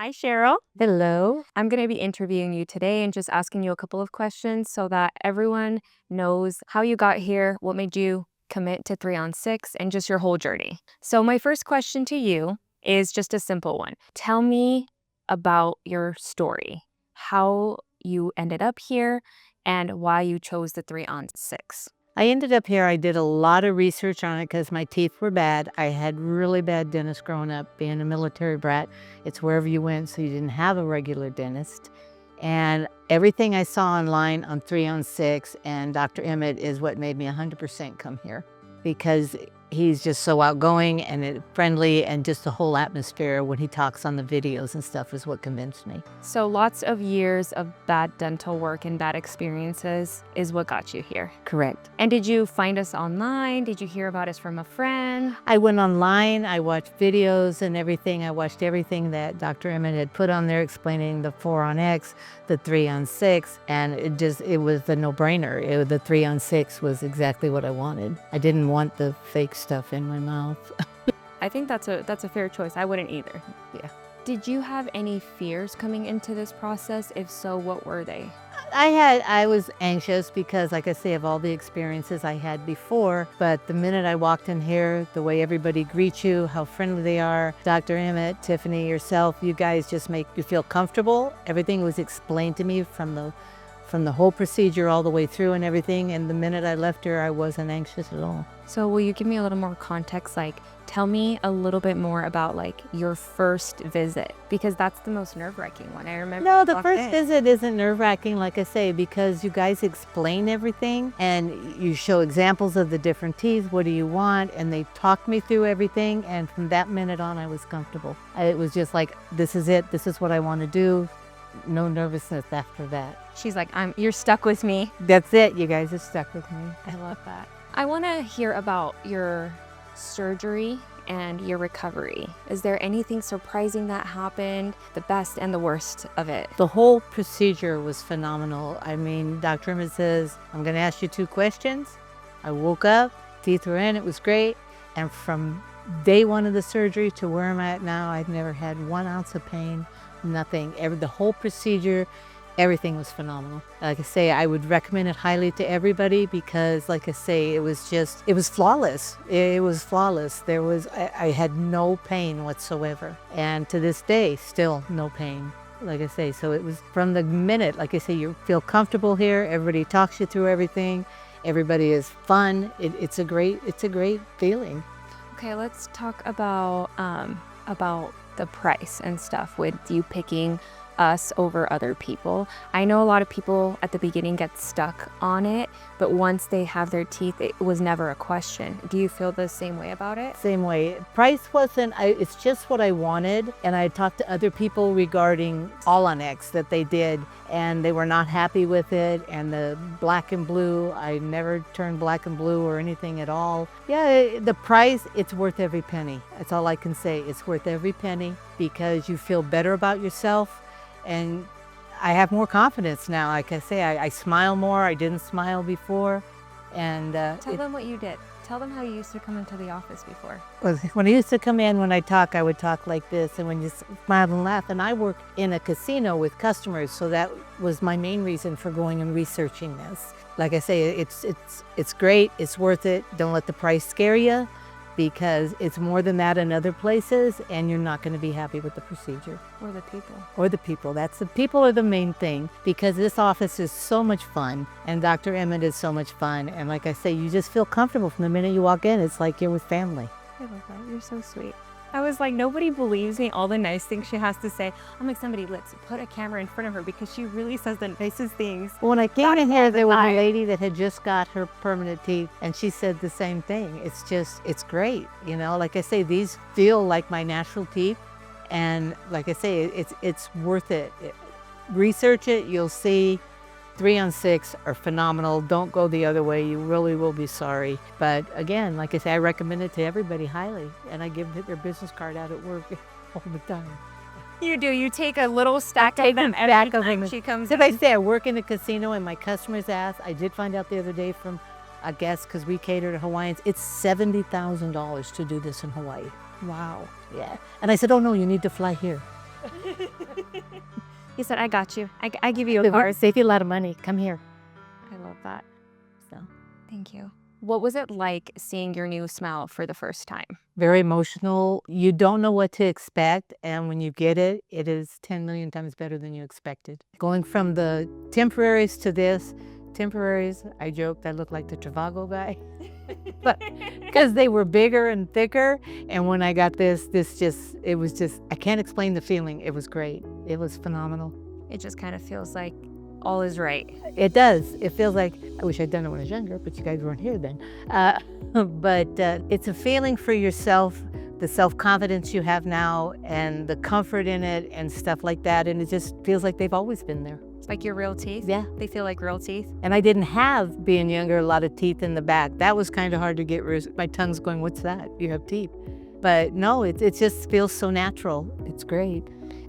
Hi, Cheryl. Hello. I'm going to be interviewing you today and just asking you a couple of questions so that everyone knows how you got here, what made you commit to 3-on-6, and just your whole journey. So, my first question to you is just a simple one. Tell me about your story, how you ended up here, and why you chose the 3-on-6. I ended up here. I did a lot of research on it because my teeth were bad. I had really bad dentists growing up. Being a military brat, it's wherever you went, so you didn't have a regular dentist. And everything I saw online on 3-on-6 and Dr. Emmett is what made me 100% come here, because he's just so outgoing and friendly, and just the whole atmosphere when he talks on the videos and stuff is what convinced me. So, lots of years of bad dental work and bad experiences is what got you here. Correct. And did you find us online? Did you hear about us from a friend? I went online, I watched videos and everything. I watched everything that Dr. Emmett had put on there explaining the 4-on-X, the 3-on-6, and it was the no-brainer. The 3-on-6 was exactly what I wanted. I didn't want the fake stuff in my mouth. I think that's a fair choice. I wouldn't either. Yeah. Did you have any fears coming into this process? If so, what were they? I was anxious because, like I say, of all the experiences I had before, but the minute I walked in here, the way everybody greets you, how friendly they are, Dr. Emmett, Tiffany, yourself, you guys just make you feel comfortable. Everything was explained to me from the whole procedure all the way through and everything, and the minute I left here, I wasn't anxious at all. So will you give me a little more context? Like, tell me a little bit more about like your first visit, because that's the most nerve-wracking one. I remember. No, the first visit isn't nerve-wracking, like I say, because you guys explain everything and you show examples of the different teeth. What do you want? And they talked me through everything, and from that minute on, I was comfortable. It was just like, this is it. This is what I want to do. No nervousness after that. She's like, you're stuck with me. That's it. You guys are stuck with me. I love that. I want to hear about your surgery and your recovery. Is there anything surprising that happened, the best and the worst of it? The whole procedure was phenomenal. I mean, Dr. Emmett says, I'm going to ask you 2 questions. I woke up, teeth were in, it was great. And from day 1 of the surgery to where I'm at now, I've never had 1 ounce of pain, nothing. The whole procedure, everything was phenomenal. Like I say, I would recommend it highly to everybody because, like I say, it was flawless. It was flawless. I had no pain whatsoever. And to this day, still no pain. Like I say, so it was from the minute, like I say, you feel comfortable here. Everybody talks you through everything. Everybody is fun. It's a great feeling. Okay, let's talk about the price and stuff with you picking us over other people. I know a lot of people at the beginning get stuck on it, but once they have their teeth, it was never a question. Do you feel the same way about it? Same way. Price wasn't, it's just what I wanted. And I talked to other people regarding All-on-X that they did, and they were not happy with it. And the black and blue, I never turned black and blue or anything at all. Yeah, the price, it's worth every penny. That's all I can say. It's worth every penny because you feel better about yourself. And I have more confidence now. Like I say, I smile more. I didn't smile before. And tell them what you did. Tell them how you used to come into the office before. When I used to come in, when I talk, I would talk like this. And when you smile and laugh, and I work in a casino with customers, so that was my main reason for going and researching this. Like I say, it's great. It's worth it. Don't let the price scare you, because it's more than that in other places, and you're not going to be happy with the procedure. Or the people. Or the people. The people are the main thing, because this office is so much fun, and Dr. Emmett is so much fun. And like I say, you just feel comfortable from the minute you walk in. It's like you're with family. I love that. You're so sweet. I was like, nobody believes me, all the nice things she has to say. I'm like, somebody, let's put a camera in front of her because she really says the nicest things. Well, when I came in here, there was a lady that had just got her permanent teeth, and she said the same thing. It's great. You know, like I say, these feel like my natural teeth. And like I say, it's worth it. Research it, you'll see. 3-on-6 are phenomenal. Don't go the other way. You really will be sorry. But again, like I say, I recommend it to everybody highly. And I give their business card out at work all the time. You do. You take a little stack of them every time she comes in. Like I say, I work in a casino, and my customers ask. I did find out the other day from a guest, because we cater to Hawaiians, it's $70,000 to do this in Hawaii. Wow. Yeah. And I said, oh no, you need to fly here. He said, I got you. I give you a It card. would save you a lot of money. Come here. I love that. So Thank you. What was it like seeing your new smile for the first time? very emotional. You don't know what to expect, and when you get it, it is 10 million times better than you expected. Going from the temporaries to this, temporaries, I joked I looked like the Trivago guy. But because they were bigger and thicker, and when I got this it was just, I can't explain the feeling. It was great. It was phenomenal. It just kind of feels like all is right. It does. It feels like, I wish I'd done it when I was younger, but you guys weren't here then. But it's a feeling for yourself, the self-confidence you have now, and the comfort in it and stuff like that. And it just feels like they've always been there. Like your real teeth? Yeah. They feel like real teeth? And I didn't have, being younger, a lot of teeth in the back. That was kind of hard to get rid of. My tongue's going, what's that? You have teeth. But no, it just feels so natural. It's great.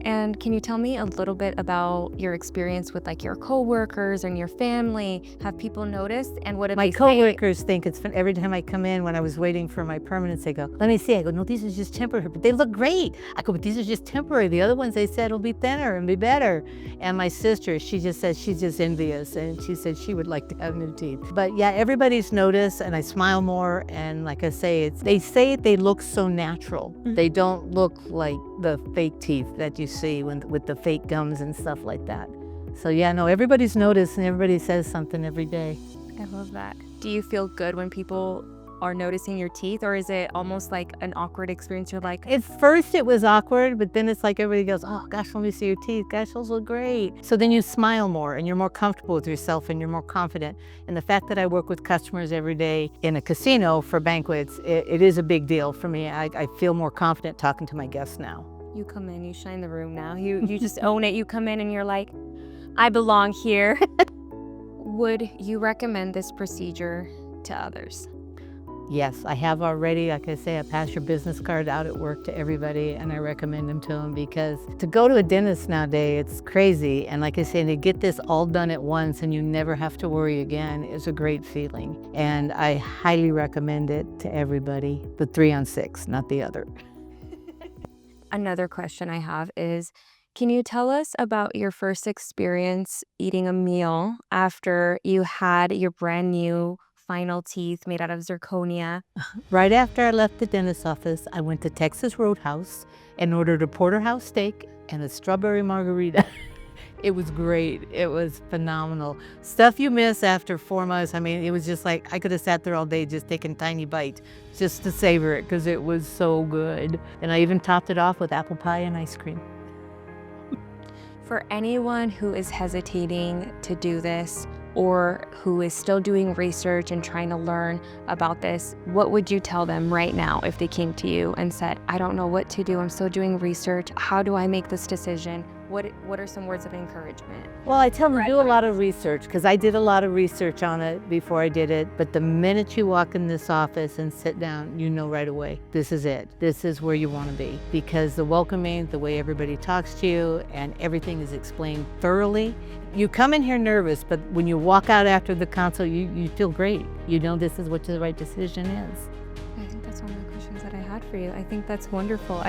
And can you tell me a little bit about your experience with like your coworkers and your family? Have people noticed? And what did My they say? coworkers think it's fun. Every time I come in, when I was waiting for my permanence, they go, let me see. I go, no, these are just temporary, but they look great. I go, but these are just temporary. The other ones, they said, will be thinner and be better. And my sister, she just says she's just envious, and she said she would like to have new teeth. But yeah, everybody's noticed, and I smile more. And like I say, they say they look so natural. Mm-hmm. They don't look like the fake teeth that you see with the fake gums and stuff like that. So yeah, no, everybody's noticed, and everybody says something every day. I love that. Do you feel good when people are noticing your teeth, or is it almost like an awkward experience? You're like, At first it was awkward, but then it's like everybody goes, oh gosh, let me see your teeth. Gosh, those look great. So then you smile more, and you're more comfortable with yourself, and you're more confident. And the fact that I work with customers every day in a casino for banquets, it is a big deal for me. I feel more confident talking to my guests now. you come in, you shine the room now. You just own it. You come in and you're like, I belong here. Would you recommend this procedure to others? Yes, I have already. Like I say, I pass your business card out at work to everybody, and I recommend them to them, because to go to a dentist nowadays, it's crazy. And like I say, to get this all done at once and you never have to worry again is a great feeling. And I highly recommend it to everybody. The 3-on-6, not the other. Another question I have is, can you tell us about your first experience eating a meal after you had your brand new final teeth made out of zirconia? Right after I left the dentist's office, I went to Texas Roadhouse and ordered a porterhouse steak and a strawberry margarita. It was great. It was phenomenal. Stuff you miss after 4 months. I mean, it was just like, I could have sat there all day just taking tiny bites just to savor it, because it was so good. And I even topped it off with apple pie and ice cream. For anyone who is hesitating to do this, or who is still doing research and trying to learn about this, what would you tell them right now if they came to you and said, I don't know what to do, I'm still doing research, how do I make this decision? What are some words of encouragement? Well, I tell them to do a lot of research, because I did a lot of research on it before I did it. But the minute you walk in this office and sit down, you know right away, this is it. This is where you want to be, because the welcoming, the way everybody talks to you, and everything is explained thoroughly. You come in here nervous, but when you walk out after the consult, you feel great. You know this is what the right decision is. I think that's one of the questions that I had for you. I think that's wonderful.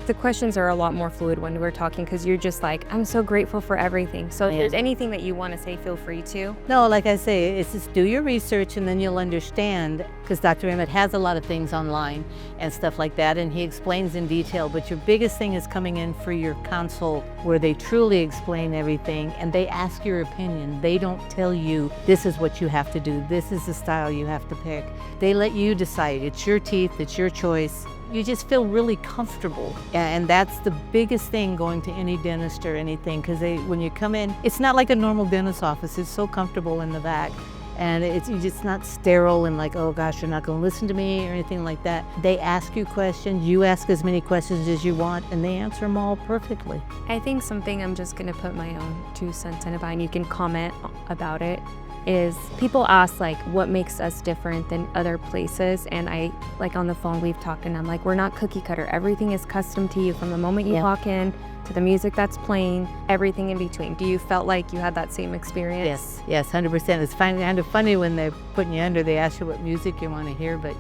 The questions are a lot more fluid when we're talking, because you're just like, I'm so grateful for everything. So if there's anything that you want to say, feel free to. No, like I say, it's just do your research, and then you'll understand, because Dr. Emmett has a lot of things online and stuff like that, and he explains in detail. But your biggest thing is coming in for your consult, where they truly explain everything, and they ask your opinion. They don't tell you, this is what you have to do, this is the style you have to pick. They let you decide. It's your teeth, it's your choice. You just feel really comfortable, and that's the biggest thing going to any dentist or anything, because when you come in, it's not like a normal dentist office. It's so comfortable in the back, and you're just not sterile and like, oh gosh, you're not going to listen to me or anything like that. They ask you questions, you ask as many questions as you want, and they answer them all perfectly. I think something I'm just going to put my own 2 cents in about, and you can comment about it, is people ask like what makes us different than other places, and I, like on the phone we've talked, and I'm like, we're not cookie cutter. Everything is custom to you from the moment you walk in to the music that's playing, everything in between. Do you felt like you had that same experience? Yes, 100%. It's kind of funny when they're putting you under, they ask you what music you want to hear, but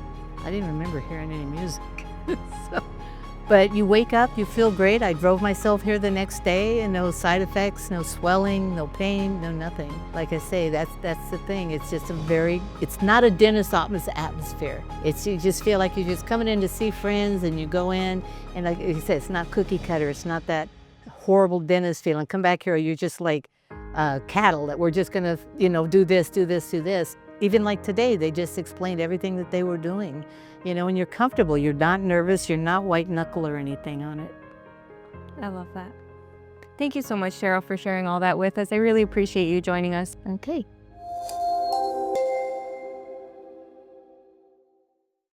I didn't remember hearing any music. So But you wake up, you feel great. I drove myself here the next day and no side effects, no swelling, no pain, no nothing. Like I say, that's the thing. It's just it's not a dentist office atmosphere. You just feel like you're just coming in to see friends, and you go in, and like you said, it's not cookie cutter. It's not that horrible dentist feeling. Come back here, you're just like cattle that we're just gonna, do this, do this, do this. Even like today, they just explained everything that they were doing, and you're comfortable. You're not nervous. You're not white knuckle or anything on it. I love that. Thank you so much, Cheryl, for sharing all that with us. I really appreciate you joining us. Okay.